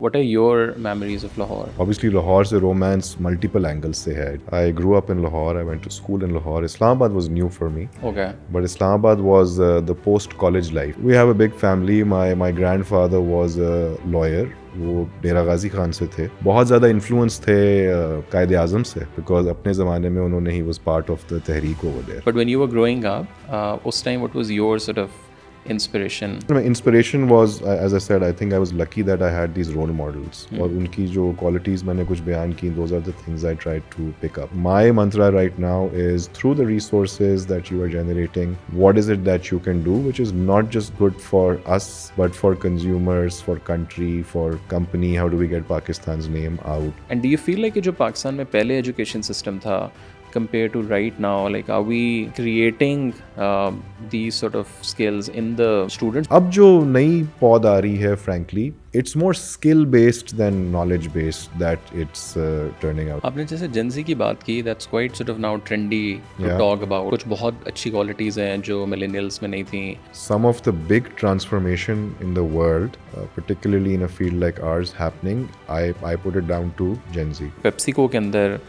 What are your memories of Lahore? Obviously, Lahore से romance multiple angles से है. I grew up in Lahore. I went to school in Lahore. Islamabad was new for me. Okay. But Islamabad was the post-college life. We have a big family. My grandfather was a lawyer. वो डेरा गाजी खान से थे. बहुत ज़्यादा influence थे कायद आज़म से, because अपने ज़माने में उन्होंने ही was part of the Tehreek over there. But when you were growing up, उस time what was your sort of inspiration? My inspiration was, as I said, I think I was lucky that I had these role models. और उनकी जो qualities मैंने कुछ बयान की, those are the things I tried to pick up. My mantra right now is, through the resources that you are generating, what is it that you can do which is not just good for us, but for consumers, for country, for company. How do we get Pakistan's name out? And do you feel like जो पाकिस्तान में पहले education system था compared to right now, like are we creating these sort of skills in the students? अब जो नई पौध आ रही है, frankly, it's more skill based than knowledge based that it's turning out. आपने जैसे Gen Z की बात की, that's quite sort of now trendy to Yeah. talk about. कुछ बहुत अच्छी qualities हैं जो millennials में नहीं थी. Some of the big transformation in the world, particularly in a field like ours happening, I put it down to Gen Z. PepsiCo के अंदर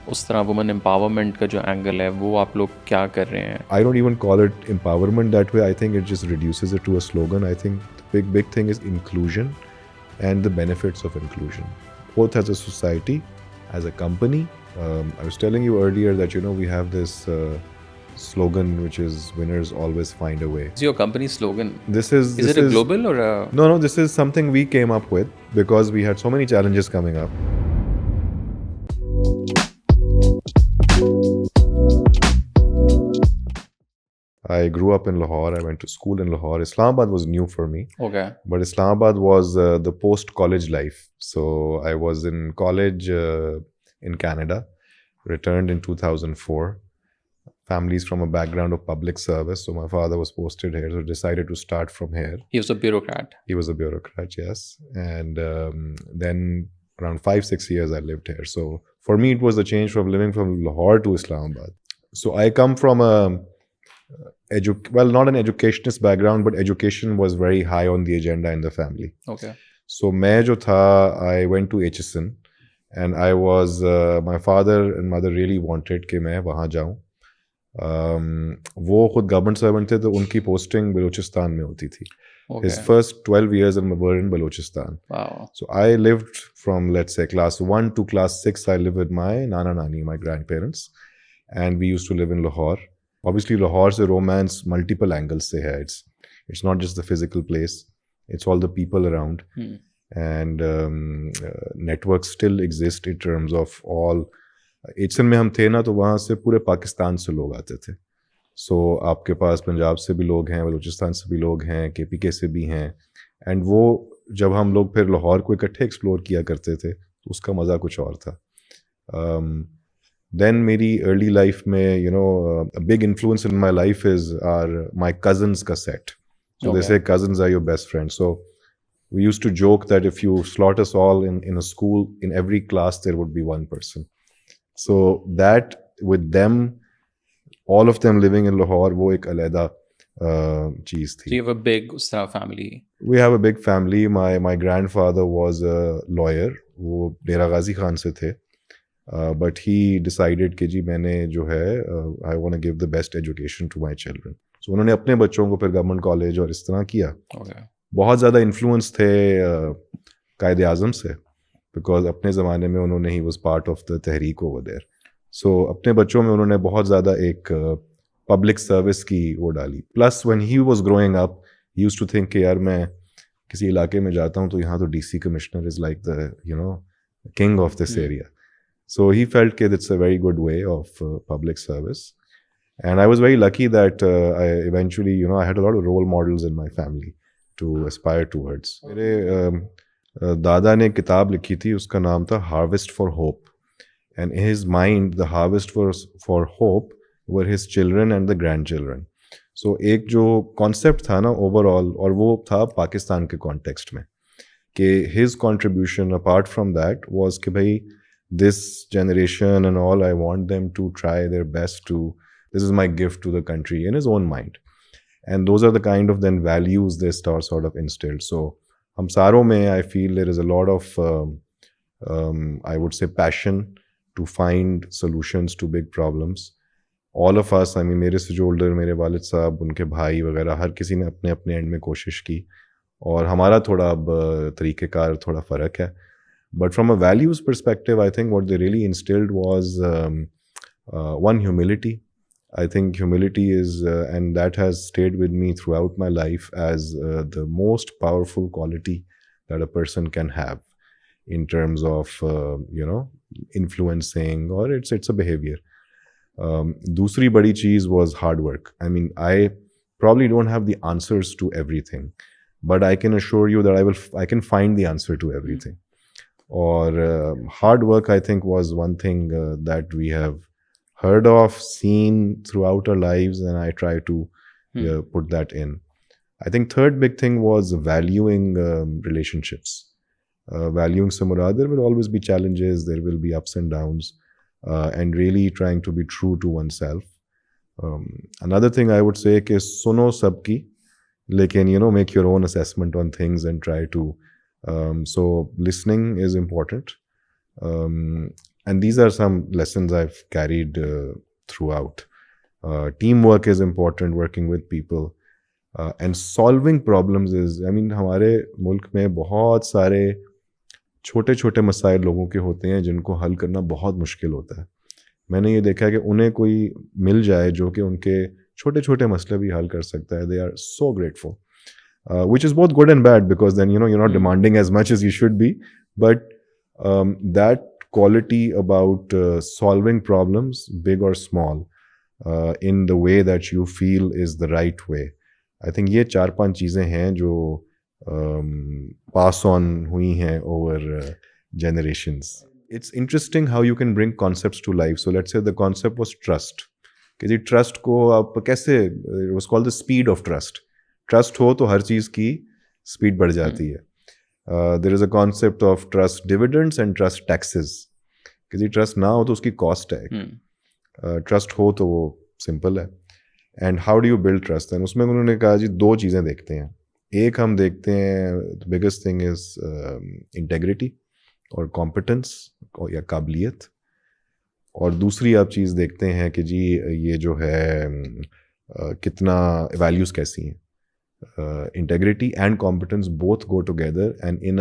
उस तरह वुमेन एम्पावरमेंट का जो एंगल है वो आप लोग क्या कर रहे हैं? I don't even call it empowerment that way. I think it just reduces it to a slogan. I think the big thing is inclusion and the benefits of inclusion, both as a society, as a company. I was telling you earlier that, we have this slogan which is winners always find a way. Is your company slogan? This is it a global or a... No, this is something we came up with because we had so many challenges coming up. I grew up in Lahore. I went to school in Lahore. Islamabad was new for me. Okay. But Islamabad was the post-college life. So I was in college in Canada, returned in 2004. Families from a background of public service. So my father was posted here, so decided to start from here. He was a bureaucrat. He was a bureaucrat, yes. And then around 5-6 years I lived here. So for me, it was a change from living from Lahore to Islamabad. So I come from not an educationist background, but education was very high on the agenda in the family. Okay. So मैं जो था, I went to HSN and I was, my father and mother really wanted कि मैं वहाँ जाऊँ. वो खुद government servant थे, तो उनकी पोस्टिंग बलूचिस्तान में होती थी. Okay. His first 12 years were in Balochistan. Wow. So I lived from, let's say, class 1 to class 6. I lived with my Nana Nani, my grandparents, and we used to live in Lahore. Obviously, Lahore se romance multiple angles se hai. It's not just the physical place; it's all the people around, and networks still exist in terms of all. HSN में हम थे ना, तो वहाँ से पूरे पाकिस्तान से लोग आते थे. So आपके पास पंजाब से भी लोग हैं, बलूचिस्तान से भी लोग हैं, KPK से भी हैं, एंड वो जब हम लोग फिर लाहौर को इकट्ठे एक्सप्लोर किया करते थे, तो उसका मज़ा कुछ और था. Then मेरी early life में, a big influence in my life is my cousins का set. So they say cousins are your best friends. So we used to joke that if you slot us all in a school, in every class there would be one person. So that with them, all of them living in Lahore, वो एक अलग चीज़ थी. So you have a big उस तरह family. We have a big family. My grandfather was a lawyer. वो डेरा गाजी खान से थे. But he decided कि जी मैंने जो है I want to give the best education to my children. So उन्होंने अपने बच्चों को फिर गवर्नमेंट कॉलेज और इस तरह किया. Okay. बहुत ज़्यादा इन्फ्लुएंस थे कायद आज़म से, बिकॉज अपने ज़माने में उन्होंने ही was part of the Tehreek over there. So अपने बच्चों में उन्होंने बहुत ज़्यादा एक पब्लिक सर्विस की वो डाली. Plus when he was growing up, he used to think कि यार मैं किसी इलाके में जाता हूँ तो यहाँ तो DC commissioner is like the king of this area. So he felt that it's a very good way of public service. And I was very lucky that I eventually, I had a lot of role models in my family to aspire towards. मेरे दादा ने किताब लिखी थी, उसका नाम था Harvest for Hope. And in his mind, the harvest for hope were his children and the grandchildren. So एक जो concept था ना overall, और वो था पाकिस्तान के context में, कि his contribution apart from that was कि भाई this generation and all, I want them to try their best to, this is my gift to the country in his own mind. And those are the kind of then values they sort of instilled. So हम सारों में I feel there is a lot of I would say passion to find solutions to big problems. All of us, I mean मेरे से जो older मेरे वालिद साहब, उनके भाई वगैरह, हर किसी ने अपने अपने एंड में कोशिश की, और हमारा थोड़ा अब तरीक़ेकार थोड़ा फ़र्क है. But from a values perspective, I think what they really instilled was one, humility. I think humility is, and that has stayed with me throughout my life as the most powerful quality that a person can have in terms of, influencing, or it's a behavior. दूसरी बड़ी चीज़ was hard work. I mean, I probably don't have the answers to everything, but I can assure you that I can find the answer to everything. Or hard work, I think, was one thing that we have heard of, seen throughout our lives, and I try to put that in. I think third big thing was valuing relationships. Valuing some or other, there will always be challenges, there will be ups and downs, and really trying to be true to oneself. Another thing I would say is suno sabki, lekin make your own assessment on things and try to. So listening is important, and these are some lessons I've carried throughout. Teamwork is important, working with people, and solving problems is, I mean, हमारे मुल्क में बहुत सारे छोटे छोटे मसाइल लोगों के होते हैं जिनको हल करना बहुत मुश्किल होता है. मैंने ये देखा है कि उन्हें कोई मिल जाए जो कि उनके छोटे छोटे मसले भी हल कर सकता है, they are so grateful. Which is both good and bad, because then you're not demanding as much as you should be, but that quality about solving problems, big or small, in the way that you feel is the right way. I think ये 4-5 चीज़ें हैं जो pass on हुई हैं over generations. It's interesting how you can bring concepts to life. So let's say the concept was trust. कि जी trust को आप कैसे, it was called the speed of trust. Trust हो तो हर चीज़ की स्पीड बढ़ जाती है. There is a concept of trust dividends and trust taxes. किसी ट्रस्ट ना हो तो उसकी कॉस्ट है, ट्रस्ट हो तो वो सिंपल है. And how do you build trust? And उसमें उन्होंने कहा जी 2 चीज़ें देखते हैं. एक हम देखते हैं, the biggest thing is integrity और कॉम्पिटेंस या काबिलियत, और दूसरी आप चीज़ देखते हैं कि जी ये जो है कितना वैल्यूज़ कैसी हैं. Integrity and competence both go together, and in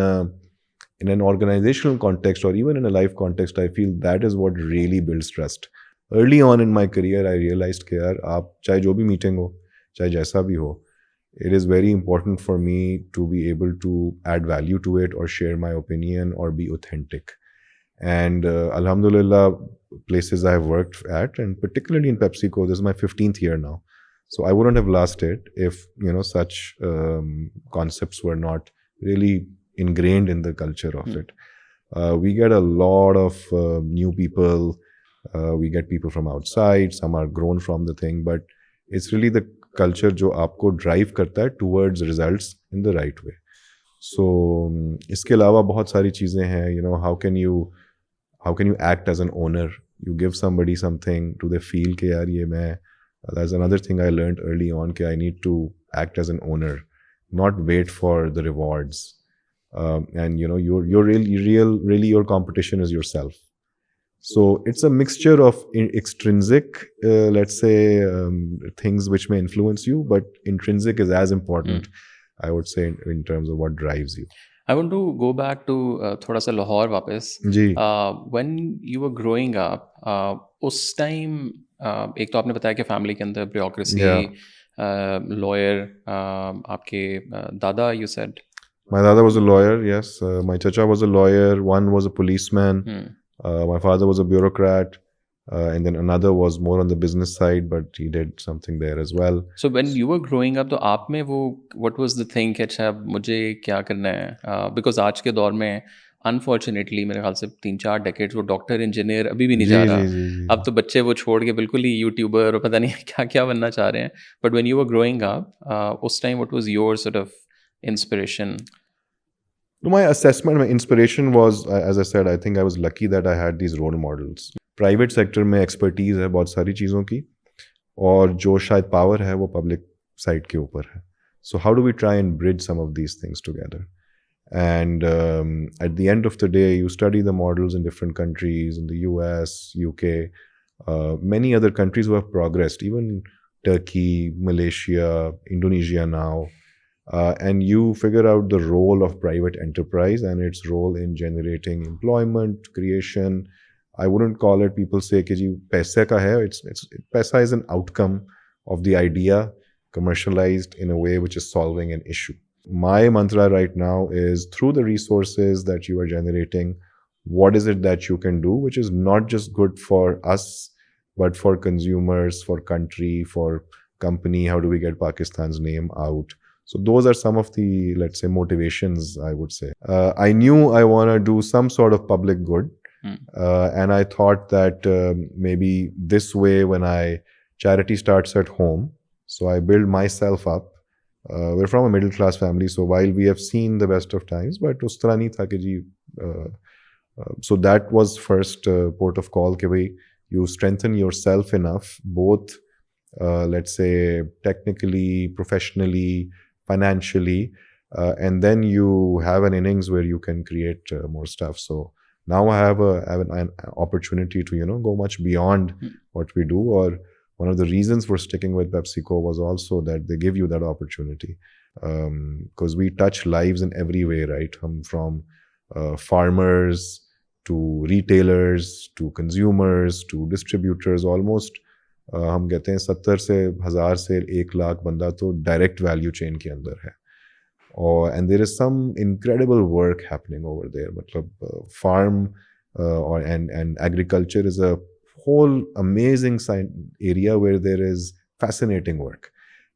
an organizational context or even in a life context, I feel that is what really builds trust. Early on in my career, I realized कि यार आप चाहे जो भी meeting हो, चाहे जैसा भी हो, it is very important for me to be able to add value to it or share my opinion or be authentic. And alhamdulillah, places I have worked at, and particularly in PepsiCo, this is my 15th year now. So I wouldn't have lasted if such concepts were not really ingrained in the culture of it. We get a lot of new people. We get people from outside. Some are grown from the thing, but it's really the culture जो आपको drive करता है towards results in the right way. So इसके अलावा बहुत सारी चीज़ें हैं. How can you act as an owner? You give somebody something, do they feel कि यार ये मैं. That's another thing I learned early on, कि I need to act as an owner, not wait for the rewards. And you're really your competition is yourself. So it's a mixture of extrinsic, let's say, things which may influence you, but intrinsic is as important, I would say, in terms of what drives you. I want to go back to थोड़ा सा लाहौर वापस. जी. When you were growing up, उस time एक तो आपने बताया कि family के अंदर ब्यूरोक्रेसी, लॉयर, आपके दादा, you said. My dada was a lawyer, yes. My chacha was a lawyer. One was a policeman. My father was a bureaucrat. And then another was more on the business side, but he did something there as well. So when you were growing up, तो आप में वो what was the thing कि अच्छा मुझे क्या करना है? Because आज के दौर में अनफॉर्चुनेटली मेरे ख्याल से 3-4 डेकेड्स वो डॉक्टर इंजीनियर अभी भी नहीं जा रहा. अब तो बच्चे वो छोड़ के बिल्कुल ही यूट्यूबर और पता नहीं क्या क्या बनना चाह रहे हैं. But when you were growing up, उस time what was your sort of inspiration? My assessment, my inspiration was, as I said, I think I was lucky that I had these role models. Private sector में expertise है बहुत सारी चीज़ों की, और जो शायद पावर है वो पब्लिक साइड के ऊपर है. So how do we try and bridge some of these things together? And at the end of the day, you study the models in different countries, in the US, UK, many other countries who have progressed, even Turkey, Malaysia, Indonesia now. And you figure out the role of private enterprise and its role in generating employment creation. I wouldn't call it, people say कि जी पैसे का है, it's पैसा is an outcome of the idea commercialized in a way which is solving an issue. My mantra right now is, through the resources that you are generating, what is it that you can do which is not just good for us but for consumers, for country, for company? How do we get Pakistan's name out? So those are some of the, let's say, motivations, I would say. I knew I want to do some sort of public good. And I thought that maybe this way, when charity starts at home, so I build myself up. We're from a middle class family, so while we have seen the best of times, but us tarah nahi tha ki ji, so that was first port of call कि भाई you strengthen yourself enough, both let's say technically, professionally, financially, and then you have an innings where you can create more stuff. So now I have an opportunity to go much beyond what we do. Or one of the reasons for sticking with PepsiCo was also that they give you that opportunity, because we touch lives in every way, right? From farmers to retailers to consumers to distributors. Almost हम कहते हैं 70 से 1000 से 1 लाख बंदा तो direct value chain के अंदर है. और and there is some incredible work happening over there. मतलब फार्म और and agriculture is a whole amazing area where there is fascinating work,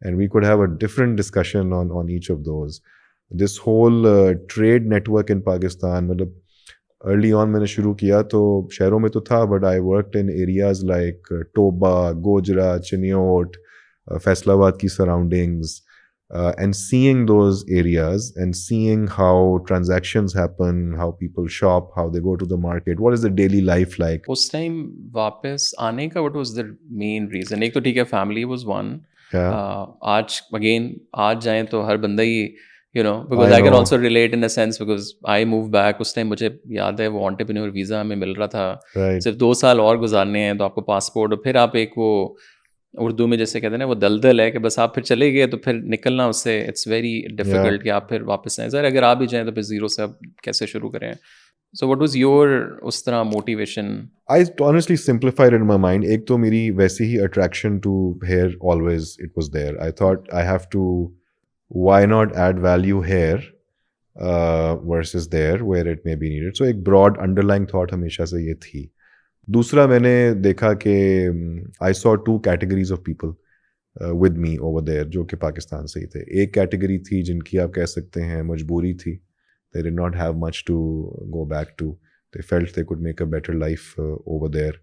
and we could have a different discussion on each of those. This whole trade network in Pakistan, मतलब early on मैंने शुरू किया तो शहरों में तो था, but I worked in areas like Toba, Gojra, Chiniot, Faisalabad की surroundings, and seeing those areas and seeing how transactions happen, how people shop, how they go to the market, what is the daily life like. उस time वापस आने का what was the main reason? एक तो ठीक है, family was one. आज again आज जाएं तो हर बंदा ही because I can also relate in a sense, because I moved back. उस टाइम मुझे याद है वो entrepreneur visa हमें मिल रहा था, सिर्फ 2 साल और गुजारने हैं तो आपको पासपोर्ट, और फिर आप एक वो उर्दू में जैसे कहते हैं ना वो दलदल है कि बस आप फिर चले गए तो फिर निकलना उससे इट्स वेरी डिफिकल्ट कि आप फिर वापस आएँ. सर अगर आप भी जाएँ तो फिर ज़ीरो से आप कैसे शुरू करें? So what was your उस तरह motivation? I honestly simplified it in my mind. एक तो मेरी वैसे ही attraction to hair always it was there. I thought I have to, why not add value here versus there where it may be needed. So एक broad underlying thought हमेशा से ये थी. दूसरा मैंने देखा कि I saw 2 categories of people with me over there जो कि पाकिस्तान से ही थे. एक कैटेगरी थी जिनकी आप कह सकते हैं मजबूरी थी. They did not have much to go back to. They felt they could make a better life over there.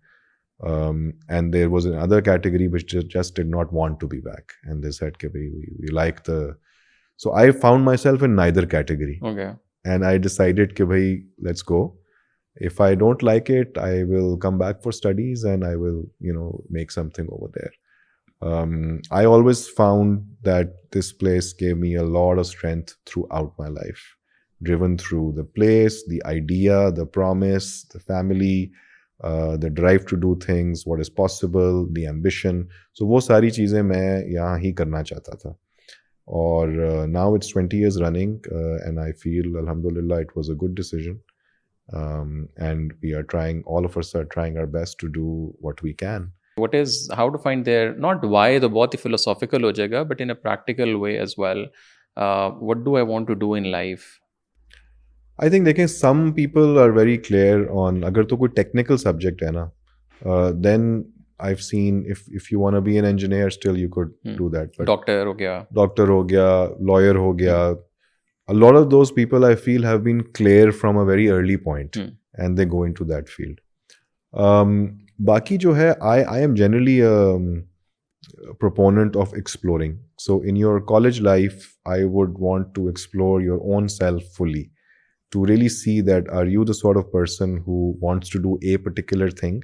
And there was another category which just did not want to be back. And they said, we like the... So I found myself in neither category. Okay. And I decided, let's go. If I don't like it, I will come back for studies and I will, make something over there. I always found that this place gave me a lot of strength throughout my life. Driven through the place, the idea, the promise, the family, the drive to do things, what is possible, the ambition. So वो सारी चीज़ें मैं यहाँ ही करना चाहता था. और now it's 20 years running and I feel alhamdulillah it was a good decision. And we are trying, all of us are trying our best to do what we can. What is, how to find their, not why तो बहुत ही philosophical हो जाएगा, but in a practical way as well. What do I want to do in life? I think देखें, some people are very clear on, अगर तो कोई technical subject है ना, then I've seen if you want to be an engineer still you could do that. But doctor हो गया, lawyer हो गया. A lot of those people I feel have been clear from a very early point and they go into that field. बाकी जो है, I am generally a proponent of exploring. So in your college life, I would want to explore your own self fully. To really see that are you the sort of person who wants to do a particular thing,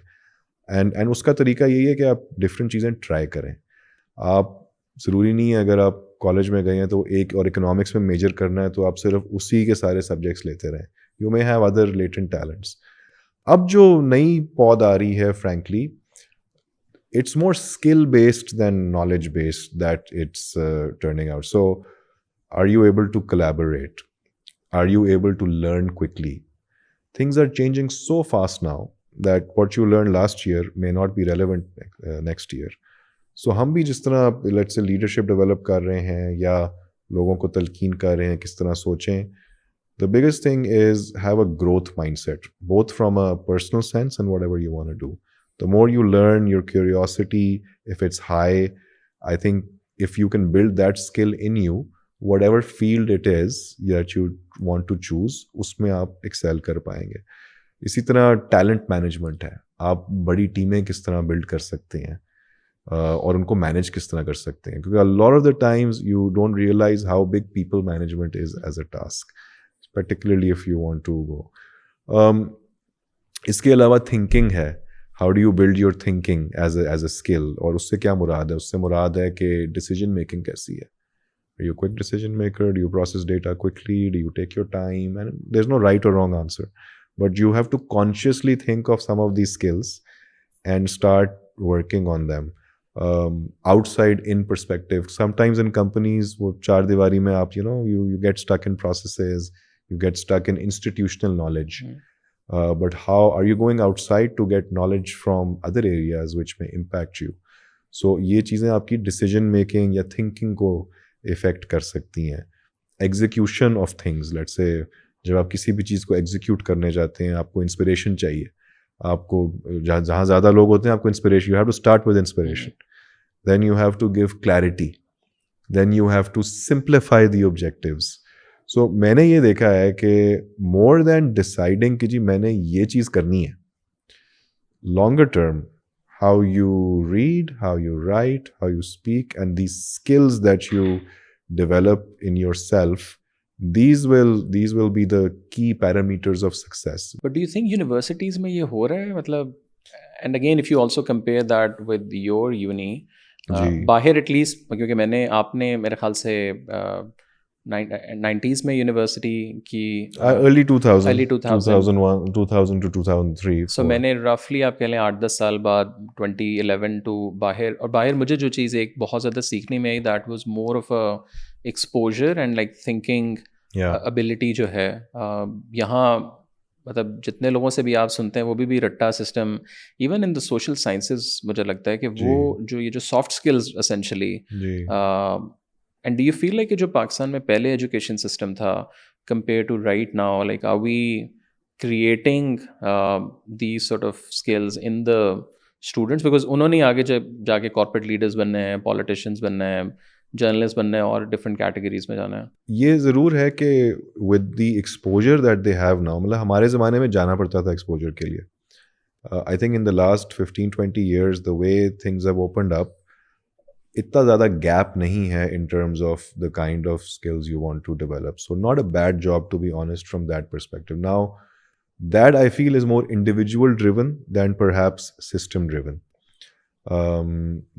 and उसका तरीका यही है कि आप different चीज़ें try करें. आप ज़रूरी नहीं है अगर आप कॉलेज में गए हैं तो एक और इकोनॉमिक्स में मेजर करना है तो आप सिर्फ उसी के सारे सब्जेक्ट्स लेते रहें. You may have other latent talents. अब जो नई पौध आ रही है frankly, it's more skill based than knowledge based that it's turning out. So are you able to collaborate? Are you able to learn quickly? Things are changing so fast now that what you learned last year may not be relevant next year. So हम भी जिस तरह let's say leadership develop कर रहे हैं या लोगों को तलकीन कर रहे हैं किस तरह सोचें, the biggest thing is have a growth mindset, both from a personal sense and whatever you want to do. The more you learn, your curiosity, if it's high, I think if you can build that skill in you, whatever field it is that you want to choose, उसमें आप excel कर पाएंगे. इसी तरह talent management है. आप बड़ी टीमें किस तरह build कर सकते हैं और उनको manage किस तरह कर सकते हैं. क्योंकि a lot of the times you don't realize how big people management is as a task, particularly if you want to go. इसके अलावा thinking है. How do you build your thinking as a skill? और उससे क्या मुराद है? उससे मुराद है कि decision making कैसी है? Are you a quick decision maker? Do you process data quickly? Do you take your time? And there's no right or wrong answer. But you have to consciously think of some of these skills and start working on them. Outside in perspective. Sometimes in companies, वो चार दीवारी में आप, you get stuck in processes, you get stuck in institutional knowledge. But how are you going outside to get knowledge from other areas which may impact you? So ये चीज़ें आपकी decision making या thinking को affect कर सकती हैं. Execution of things, let's say जब आप किसी भी चीज़ को execute करने जाते हैं, आपको inspiration चाहिए. आपको जहाँ ज़्यादा लोग होते हैं, आपको inspiration. You have to start with inspiration. Then you have to give clarity. Then you have to simplify the objectives. So मैंने ये देखा है कि more than deciding कि जी मैंने ये चीज़ करनी है, longer term, how you read, how you write, how you speak, and these skills that you develop in yourself, these will be the key parameters of success. But do you think universities में ये हो रहा है? मतलब, and again if you also compare that with your uni, बाहर at least, क्योंकि आपने मेरे ख्याल से 90s में यूनिवर्सिटी की early 2000 to 2003. So मैंने रफली आप कह लें 8-10 साल बाद 2011 टू बाहर मुझे जो चीज़ एक बहुत ज़्यादा सीखने में आई, that was more of a exposure and like thinking ability जो है. यहाँ मतलब जितने लोगों से भी आप सुनते हैं वो भी रट्टा system, even in the social sciences मुझे लगता है कि वो जो ये जो soft skills essentially. And do you feel like जो पाकिस्तान में पहले एजुकेशन सिस्टम था compared to right now, like are we creating these sort of skills in the students? Because उन्होंने आगे जाके corporate leaders बनने हैं, politicians बनने हैं, journalists बनने हैं और different categories में जाना है. ये ज़रूर है कि with the exposure that they have now, मतलब हमारे ज़माने में जाना पड़ता था exposure के लिए. I think in the last 15-20 years, the way things have opened up, इतना ज़्यादा gap नहीं है in terms of the kind of skills you want to develop. So not a bad job, to be honest, from that perspective. Now, that I feel is more individual driven than perhaps system driven.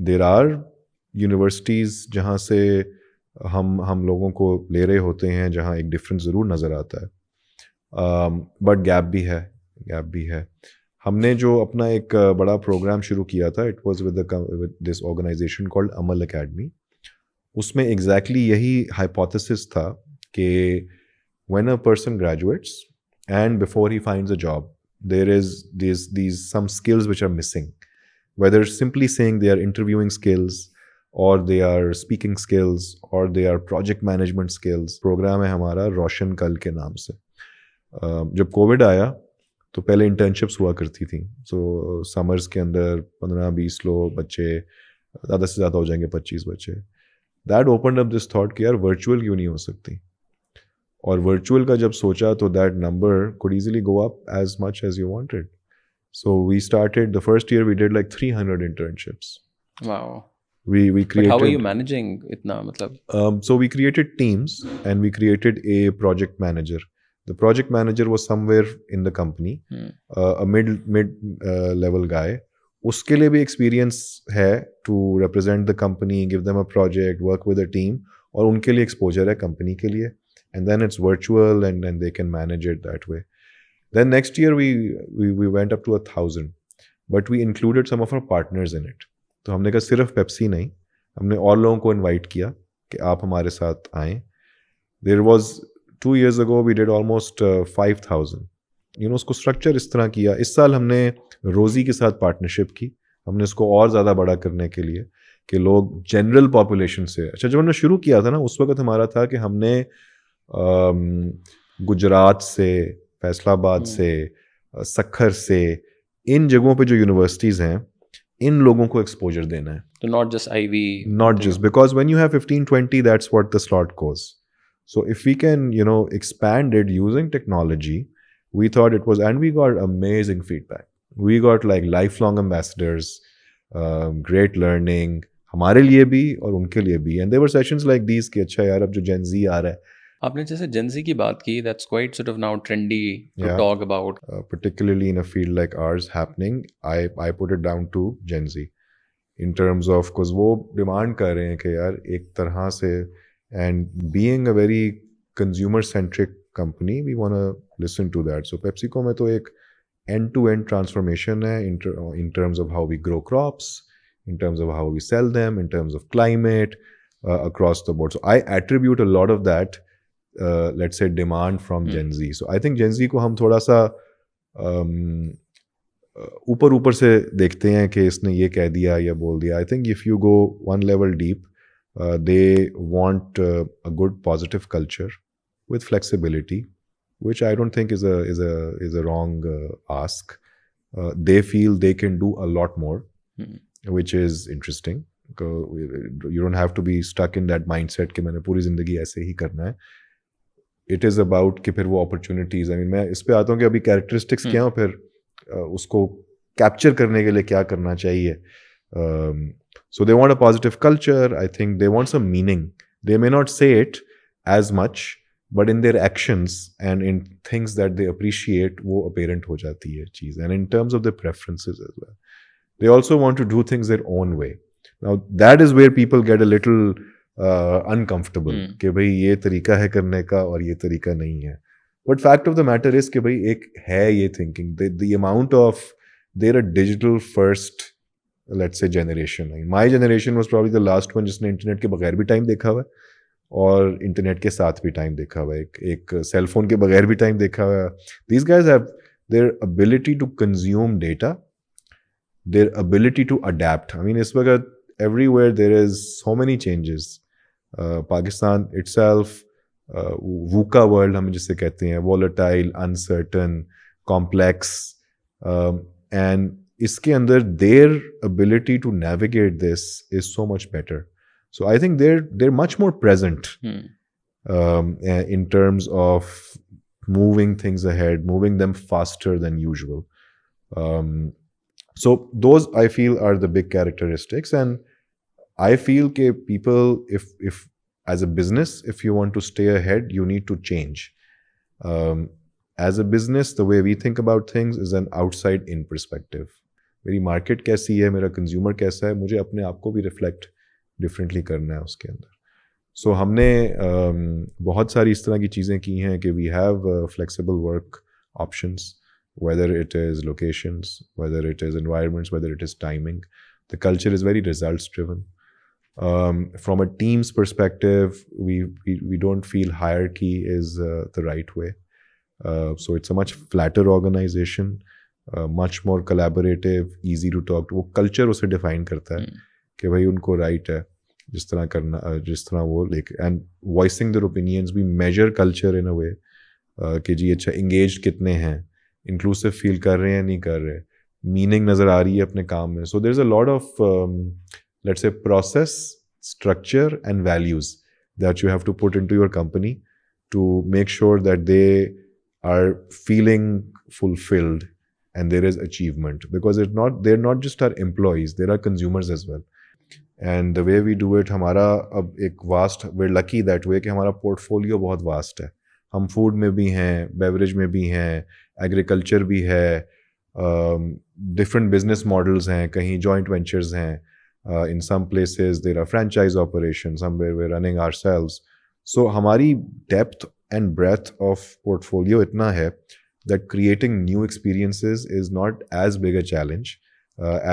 There are universities जहाँ से हम लोगों को ले रहे होते हैं जहाँ एक difference ज़रूर नज़र आता है. But gap भी है. हमने जो अपना एक बड़ा प्रोग्राम शुरू किया था, it was with this organisation called Amal academy. उसमें एग्जैक्टली यही हाइपोथेसिस था कि when a person graduates and before he finds a job, there is these some skills which are missing, whether simply saying they are interviewing skills or they are speaking skills or they are project management skills. Programme है हमारा रोशन कल के नाम से. जब Covid आया तो पहले इंटर्नशिप्स हुआ करती थी. सो समर्स के अंदर 15-20 लोग बच्चे, ज़्यादा से ज़्यादा हो जाएंगे 25 बच्चे. That open up this thought कि यार वर्चुअल क्यों नहीं हो सकती. और वर्चुअल का जब सोचा तो that number could easily go up as much as you wanted. So we started the first year we did like 300 internships. Wow. We created. But how are you managing itna matlab? So we created teams and we created a project manager. The project manager was somewhere in the company, a mid level guy. उसके लिए भी experience है to represent the company, give them a project, work with a team. और उनके लिए exposure है company के लिए, and then it's virtual and they can manage it that way. Then next year we went up to 1,000, but we included some of our partners in it. तो हमने कहा सिर्फ पेप्सी नहीं, हमने और लोगों को इनवाइट किया कि आप हमारे साथ आएँ. There was 2 years ago we did almost 5,000. उसको स्ट्रक्चर इस तरह किया. इस साल हमने रोज़ी के साथ पार्टनरशिप की. हमने इसको और ज़्यादा बड़ा करने के लिए कि लोग जनरल पॉपुलेशन से, अच्छा जब हमने शुरू किया था ना उस वक्त हमारा था कि हमने गुजरात से, फैसलाबाद से, सक्खर से, इन जगहों पे जो यूनिवर्सिटीज़ हैं इन लोगों को एक्सपोजर देना है. तो not just IV, not just because when you have 15-20 that's what the slot goes. So if we can expand it using technology, we thought it was, and we got amazing feedback. We got like lifelong ambassadors, great learning हमारे लिए भी और उनके लिए भी. And there were sessions like these कि अच्छा यार अब जो Gen Z आ रहा है. आपने जैसे Gen Z की बात की, that's quite sort of now trendy to talk about. Particularly in a field like ours happening, I put it down to Gen Z in terms of, because वो demand कर रहे हैं कि यार एक तरह से, and being a very consumer centric company we want to listen to that. So PepsiCo में तो एक end to end transformation है in terms of how we grow crops, in terms of how we sell them, in terms of climate, across the board. So I attribute a lot of that let's say demand from Gen Z. So I think Gen Z को हम थोड़ा सा ऊपर से देखते हैं कि इसने ये कह दिया या बोल दिया. I think if you go one level deep, they want a good positive culture with flexibility, which I don't think is a wrong ask. They feel they can do a lot more, which is interesting. You don't have to be stuck in that mindset कि मैंने पूरी ज़िंदगी ऐसे ही करना है. It is about कि फिर वो opportunities, I mean मैं इस पे आता हूँ कि अभी characteristics क्या हो, फिर उसको capture करने के लिए क्या करना चाहिए. So they want a positive culture. I think they want some meaning. They may not say it as much, but in their actions and in things that they appreciate वो apparent हो जाती है चीज़. And in terms of their preferences as well, they also want to do things their own way. Now that is where people get a little uncomfortable कि भाई ये तरीका है करने का और ये तरीका नहीं है. But fact of the matter is कि भाई एक है ये thinking. The amount of, they're a digital first, let's say generation. My generation was probably the last one जिसने इंटरनेट के बगैर भी टाइम देखा हुआ है और इंटरनेट के साथ भी टाइम देखा हुआ है. एक सेल फोन के बगैर भी टाइम देखा हुआ है. These guys have their ability to consume data, their ability to adapt. I mean इस वक्त everywhere there is so many changes. Pakistan itself, VUCA world हम जिसे कहते हैं, volatile, uncertain, complex, and इसके अंदर their ability to navigate this is so much better. So I think they're much more present in terms of moving things ahead, moving them faster than usual. So those I feel are the big characteristics, and I feel that people, if as a business, if you want to stay ahead, you need to change. As a business, the way we think about things is an outside-in perspective. मेरी market कैसी है, मेरा consumer कैसा है, मुझे अपने आप को भी reflect differently करना है उसके अंदर. So हमने बहुत सारी इस तरह की चीज़ें की हैं कि we have flexible work options, whether it is locations, whether it is environments, whether it is timing. The culture is very results-driven. From a team's perspective, we don't feel hierarchy is the right way. So it's a much flatter organization, much more collaborative, easy to talk to. वो culture उसे define करता है कि भाई उनको right है जिस तरह करना, जिस तरह वो लेके, and voicing their opinions, we measure culture in a way कि जी अच्छा engaged कितने हैं, inclusive feel कर रहे हैं नहीं कर रहे, meaning नज़र आ रही है अपने काम में. So there's a lot of let's say process, structure and values that you have to put into your company to make sure that they are feeling fulfilled and there is achievement, because they're not just our employees, they are consumers as well. And the way we do it, हमारा अब एक vast, we're lucky that way कि हमारा portfolio बहुत vast है. हम food में भी हैं, beverage में भी हैं, agriculture भी है, different business models हैं, कहीं joint ventures हैं, In some places there are franchise operations, somewhere we're running ourselves. So हमारी depth and breadth of portfolio इतना है that creating new experiences is not as big a challenge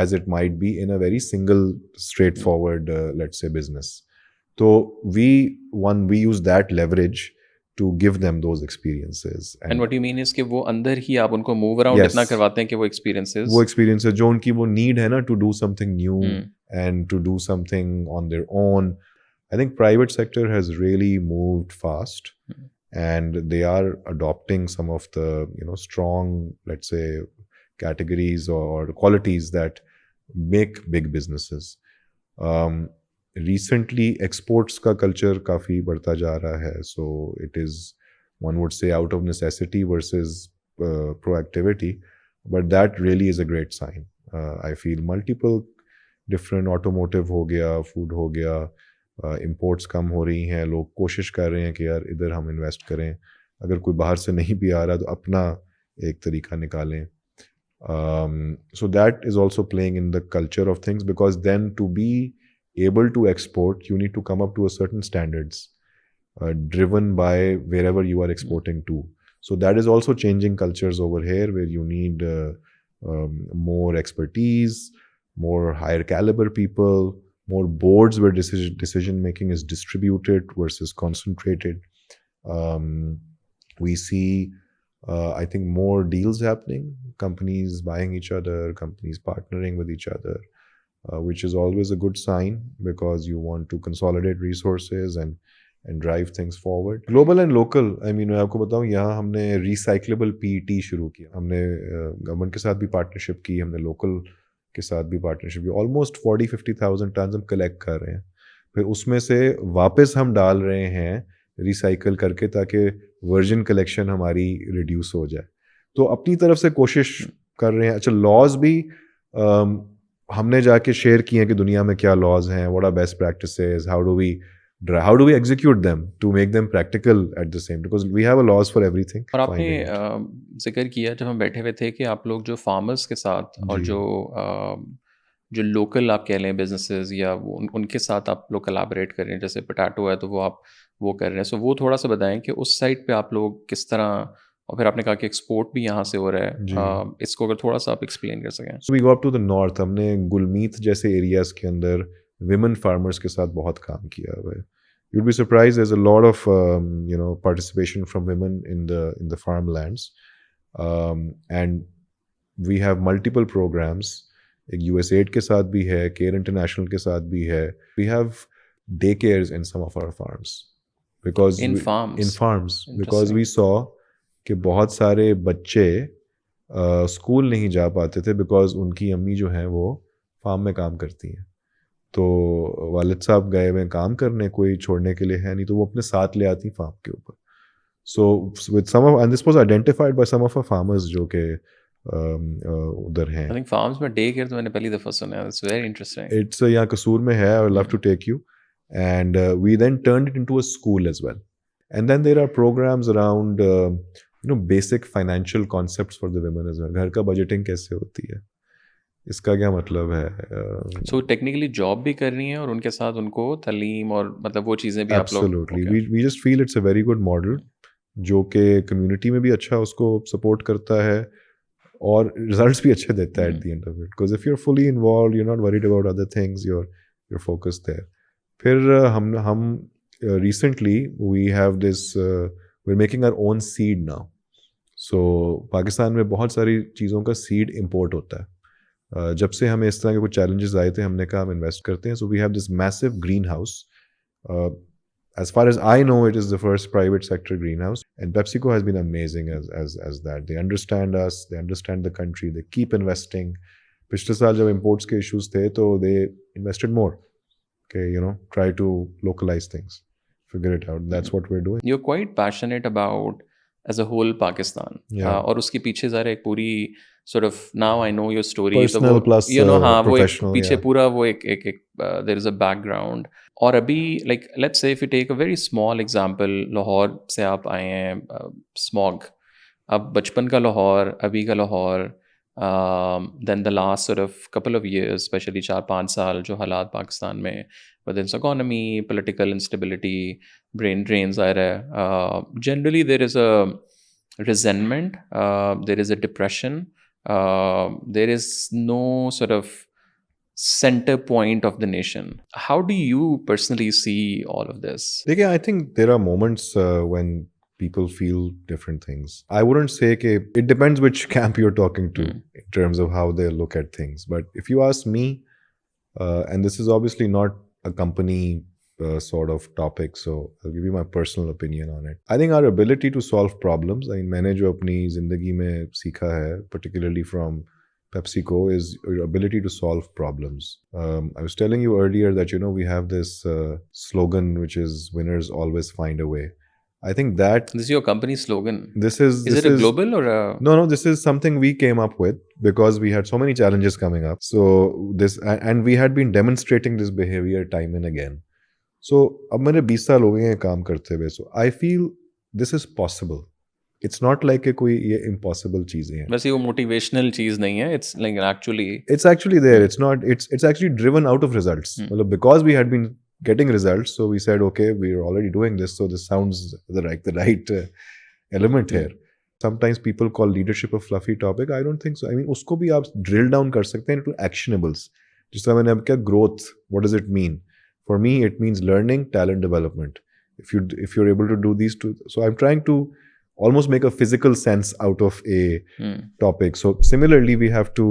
as it might be in a very single straightforward let's say business. So we use that leverage to give them those experiences. And what you mean is कि वो अंदर ही आप उनको move around Yes. इतना करवाते हैं कि वो experiences वो experiences जो उनकी वो need है ना to do something new Hmm. and to do something on their own. I think private sector has really moved fast and they are adopting some of the strong, let's say, categories or qualities that make big businesses. Recently exports का culture काफ़ी बढ़ता जा रहा है, so it is, one would say, out of necessity versus proactivity, but that really is a great sign. I feel multiple different automotive हो गया, food हो गया, imports कम हो रही हैं, लोग कोशिश कर रहे हैं कि यार इधर हम invest करें, अगर कोई बाहर से नहीं भी आ रहा तो अपना एक तरीका निकालें. So that is also playing in the culture of things, because then to be able to export you need to come up to a certain standards driven by wherever you are exporting to. So that is also changing cultures over here, where you need more expertise, more higher caliber people, more boards where decision making is distributed versus concentrated. We see I think more deals happening, companies buying each other, companies partnering with each other, which is always a good sign, because you want to consolidate resources and drive things forward. Global and local, I mean, मैं आपको बताऊँ, यहाँ हमने recyclable PET शुरू किया, हमने government के साथ भी पार्टनरशिप की, हमने लोकल के साथ भी पार्टनरशिप की. ऑलमोस्ट 40-50,000 टन हम कलेक्ट कर रहे हैं, फिर उसमें से वापस हम डाल रहे हैं रिसाइकल करके, ताकि वर्जिन कलेक्शन हमारी रिड्यूस हो जाए. तो अपनी तरफ से कोशिश कर रहे हैं. अच्छा, लॉज भी हमने जाके शेयर किए हैं कि दुनिया में क्या लॉज हैं, what are best practices, how do we execute them to make them practical at the same, because we have a laws for everything. और आपने जिक्र किया जब हम बैठे हुए थे कि आप लोग जो फार्मर्स के साथ और जी. जो लोकल आप कह लें बिजनेसेस या उनके साथ आप लोग कोलैबोरेट कर रहे हैं, जैसे पोटैटो है तो वो आप वो कर रहे हैं, सो वो थोड़ा सा बताएं कि उस साइड पे आप लोग किस तरह, और फिर आपने कहा कि एक्सपोर्ट भी यहाँ से हो रहा है, इसको अगर थोड़ा सा आप एक्सप्लेन कर सकें. So we go up to the north. हमने गुलमीत जैसे एरियाज के अंदर विमेन फार्मर्स के साथ बहुत काम किया हुआ है. You'd be surprised, there's a lot of participation from women in the farmlands, and we have multiple programs. एक USAID के साथ भी है, केयर इंटरनेशनल के साथ भी है. We have daycares in some of our farms, because In farms? because we saw कि बहुत सारे बच्चे स्कूल नहीं जा पाते थे, बिकॉज उनकी अम्मी जो हैं वो फार्म में काम करती हैं. तो वालिद साहब गए हुए काम करने, कोई छोड़ने के लिए है नहीं, तो वो अपने साथ ले आती फार्म के ऊपर. So with some of, and this was identified by some of farmers जो के उधर हैं. आई थिंक फार्म्स में डे केयर तो मैंने पहली दफ़ा सुना है. It's very interesting. इट्स यहाँ कसूर में है. I would love to take you. And we then turned it into a school as well. And then there are programmes around basic financial concepts for the women as well. घर का budgeting कैसे होती है, इसका क्या मतलब है. So technically job भी कर रही हैं और उनके साथ उनको तालीम और मतलब वो चीज़ें भी आप लोग. Absolutely. We just feel it's a very good model, जो कि कम्युनिटी में भी अच्छा उसको सपोर्ट करता है और रिजल्ट्स भी अच्छे देता है at the end of it. Because if you are fully involve, you are not worried about other things, you are focused there. फिर हम recently we have this, we are making our own seed now. So Pakistan में बहुत सारी चीज़ों का seed import होता है. जब से हमें इस तरह के कुछ चैलेंजेस आए थे, हमने कहा हम इन्वेस्ट करते हैं. So we have this massive greenhouse. As far as I know, it is the first private sector greenhouse, and PepsiCo has been amazing as that. They understand us, they understand the country, they keep investing. पिछले साल जब imports के issues थे, तो they invested more. Okay, try to localize things, figure it out. That's what we're doing. You're quite passionate about as a whole Pakistan. Yeah. और उसके पीछे ज़रा एक पूरी sort of, now I know your story. Personal plus हाँ, वो एक professional, पीछे yeah. पूरा वो एक there is a background. और अभी like let's say if you take a very small example, Lahore से आप आए हैं, स्मॉग, अब बचपन का लाहौर, अभी का Lahore, then the last sort of couple of years, especially 4-5 साल जो हालात पाकिस्तान में whether it's economy, political instability, brain drains आ रहा है, generally there is a resentment, there is a depression, there is no sort of center point of the nation. How do you personally see all of this? देखिए, I think there are moments when people feel different things. I wouldn't say it depends which camp you're talking to in terms of how they look at things. But if you ask me, and this is obviously not a company sort of topic, so I'll give you my personal opinion on it. I think our ability to solve problems, I mean, मैंने जो अपनी जिंदगी में सीखा है, particularly from PepsiCo, is your ability to solve problems. I was telling you earlier that, you know, we have this slogan which is winners always find a way. I think that This is your company slogan. Is it a global or a... No, this is something we came up with because we had so many challenges coming up. So this, and we had been demonstrating this behavior time and again. So अब मेरे 20 साल हो गए हैं काम करते हुए. So I feel this is possible. It's not like कोई ये impossible चीजें हैं. वैसे वो motivational चीज नहीं है. It's like actually... It's actually there. It's not. It's actually driven out of results. मतलब because we had been getting results, so we said, okay, we're already doing this, so this sounds the right element here. Sometimes people call leadership a fluffy topic. I don't think so. I mean, उसको भी आप drill down कर सकते हैं into actionables. जिस तरह मैंने अब क्या growth, what does it mean? For me, it means learning, talent development. If you're able to do these two, so I'm trying to almost make a physical sense out of a topic. So similarly, we have to,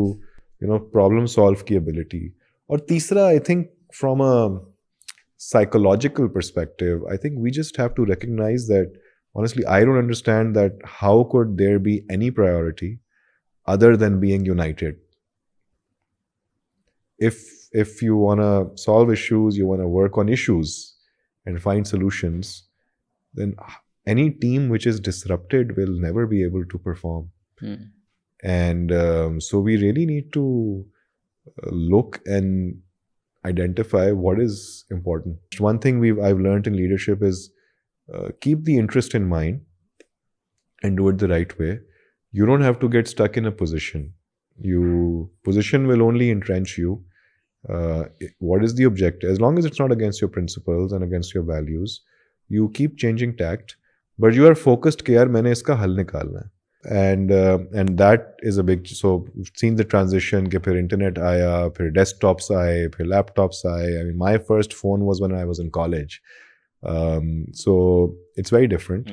you know, problem solve की ability. और तीसरा, I think from a psychological perspective, I think we just have to recognize that, honestly, I don't understand that how could there be any priority other than being united. If you want to solve issues, you want to work on issues and find solutions, then any team which is disrupted will never be able to perform. And so we really need to look and identify what is important. One thing I've learned in leadership is keep the interest in mind and do it the right way. You don't have to get stuck in a position. Position will only entrench you. What is the objective? As long as it's not against your principles and against your values, you keep changing tact, but you are focused कि यार मैंने इसका हल निकालना है. And that is a big, so we've seen the transition कि फिर internet आया, फिर desktops आए, फिर laptops आए. I mean, my first phone was when I was in college. So it's very different.